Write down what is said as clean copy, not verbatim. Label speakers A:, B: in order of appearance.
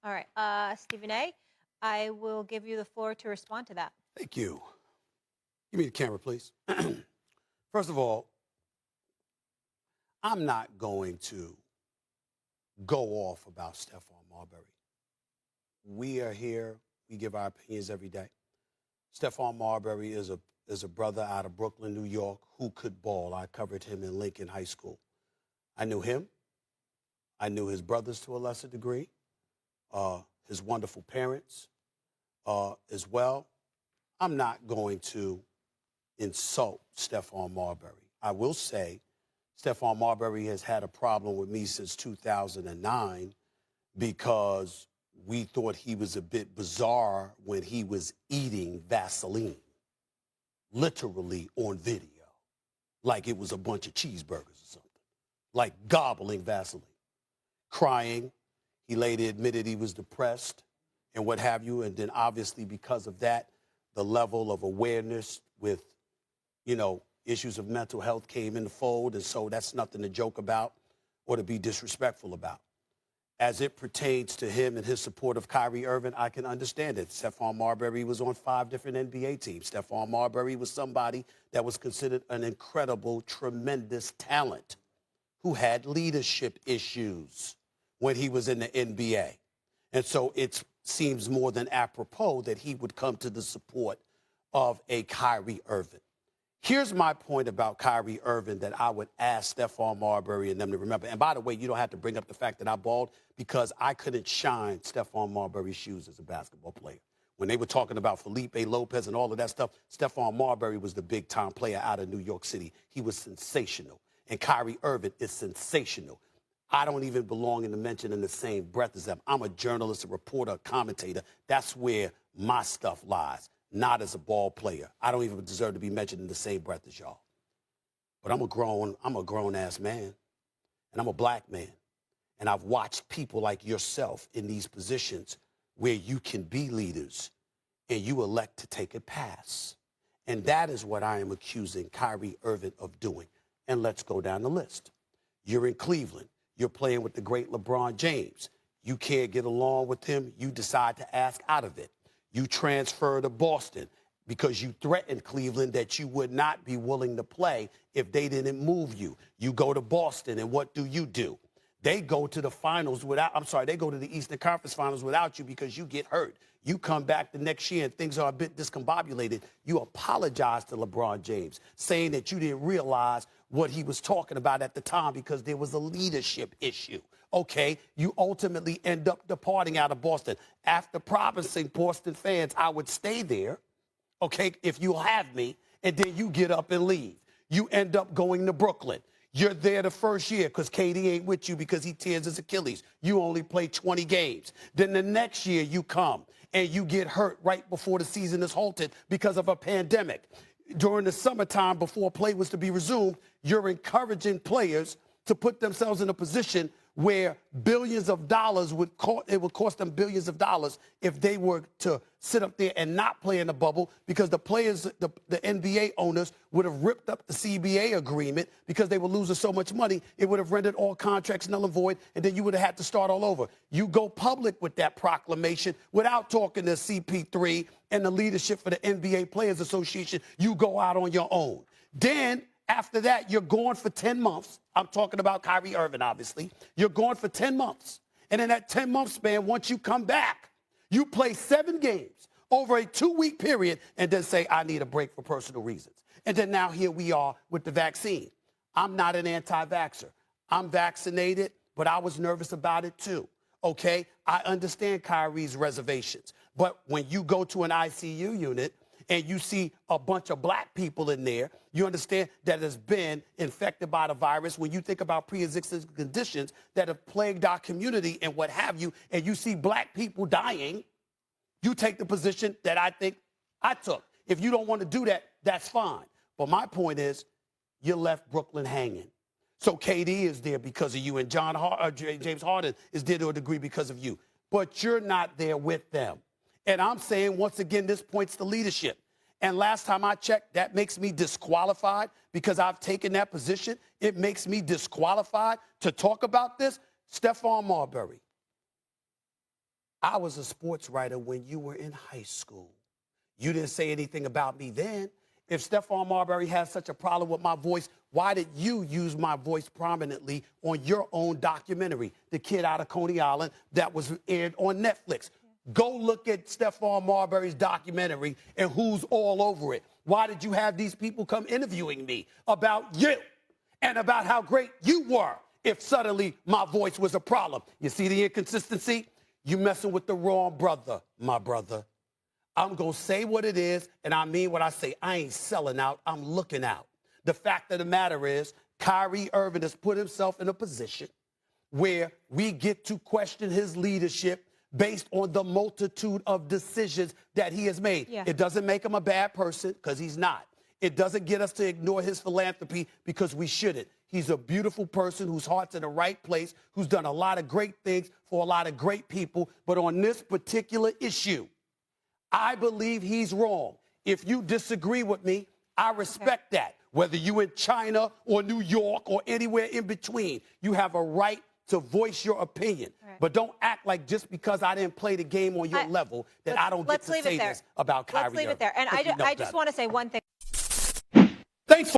A: All right. Stephen A., I will give you the floor to respond to that.
B: Thank you. Give me the camera, please. First of all, I'm not going to go off about Stephon Marbury. We are here. We give our opinions every day. Stephon Marbury is a brother out of Brooklyn, New York, who could ball. I covered him in Lincoln High School. I knew him. I knew his brothers to a lesser degree, his wonderful parents as well. I'm not going to insult Stephon Marbury. I will say Stephon Marbury has had a problem with me since 2009 because we thought he was a bit bizarre when he was eating Vaseline, literally on video, like it was a bunch of cheeseburgers or something, like gobbling Vaseline, crying. He later admitted he was depressed and what have you. And then obviously because of that, the level of awareness with, issues of mental health came in the fold. And so that's nothing to joke about or to be disrespectful about. As it pertains to him and his support of Kyrie Irving, I can understand it. Stephon Marbury was on 5 different NBA teams. Stephon Marbury was somebody that was considered an incredible, tremendous talent who had leadership issues when he was in the NBA. And so it seems more than apropos that he would come to the support of a Kyrie Irving. Here's my point about Kyrie Irving that I would ask Stephon Marbury and them to remember. And by the way, you don't have to bring up the fact that I balled because I couldn't shine Stephon Marbury's shoes as a basketball player. When they were talking about Felipe Lopez and all of that stuff, Stephon Marbury was the big-time player out of New York City. He was sensational. And Kyrie Irving is sensational. I don't even belong in the mention in the same breath as them. I'm a journalist, a reporter, a commentator. That's where my stuff lies. Not as a ball player. I don't even deserve to be mentioned in the same breath as y'all. But I'm a grown-ass man, and I'm a black man. And I've watched people like yourself in these positions where you can be leaders, and you elect to take a pass. And that is what I am accusing Kyrie Irving of doing. And let's go down the list. You're in Cleveland. You're playing with the great LeBron James. You can't get along with him. You decide to ask out of it. You transfer to Boston because you threatened Cleveland that you would not be willing to play if they didn't move you. You go to Boston, and what do? They go to the finals they go to the Eastern Conference Finals without you because you get hurt. You come back the next year and things are a bit discombobulated. You apologize to LeBron James, saying that you didn't realize what he was talking about at the time because there was a leadership issue. Okay, you ultimately end up departing out of Boston. After promising Boston fans I would stay there, okay, if you'll have me, and then you get up and leave. You end up going to Brooklyn. You're there the first year because KD ain't with you because he tears his Achilles. You only play 20 games. Then the next year you come and you get hurt right before the season is halted because of a pandemic. During the summertime before play was to be resumed, you're encouraging players to put themselves in a position where billions of dollars would cost them billions of dollars if they were to sit up there and not play in the bubble because the players, the NBA owners would have ripped up the CBA agreement because they were losing so much money. It would have rendered all contracts null and void, and then you would have had to start all over. You go public with that proclamation without talking to CP3 and the leadership for the NBA Players Association. You go out on your own. Then after that, you're gone for 10 months. I'm talking about Kyrie Irving, obviously. You're gone for 10 months. And in that 10-month span, once you come back, you play 7 games over a 2-week period and then say, I need a break for personal reasons. And then now here we are with the vaccine. I'm not an anti-vaxxer. I'm vaccinated, but I was nervous about it too. Okay? I understand Kyrie's reservations. But when you go to an ICU unit, and you see a bunch of black people in there, you understand that has been infected by the virus. When you think about pre-existing conditions that have plagued our community and what have you, and you see black people dying, you take the position that I think I took. If you don't want to do that, that's fine. But my point is, you left Brooklyn hanging. So KD is there because of you, and James Harden is there to a degree because of you. But you're not there with them. And I'm saying, once again, this points to leadership. And last time I checked, that makes me disqualified because I've taken that position. It makes me disqualified to talk about this. Stephon Marbury, I was a sports writer when you were in high school. You didn't say anything about me then. If Stephon Murbury has such a problem with my voice, why did you use my voice prominently on your own documentary, The Kid Out of Coney Island, that was aired on Netflix? Go look at Stephon Marbury's documentary and who's all over it. Why did you have these people come interviewing me about you and about how great you were if suddenly my voice was a problem? You see the inconsistency? You messing with the wrong brother, my brother. I'm going to say what it is, and I mean what I say. I ain't selling out. I'm looking out. The fact of the matter is, Kyrie Irving has put himself in a position where we get to question his leadership based on the multitude of decisions that he has made.
A: Yeah.
B: It doesn't make him a bad person, because he's not. It doesn't get us to ignore his philanthropy, because we shouldn't. He's a beautiful person whose heart's in the right place, who's done a lot of great things for a lot of great people. But on this particular issue, I believe he's wrong. If you disagree with me, I respect that. Whether you in China or New York or anywhere in between, you have a right to voice your opinion. Right. But don't act like just because I didn't play the game on your level that I don't get to say this about Kyrie Irving.
A: Let's leave it there. And I just want to say one thing.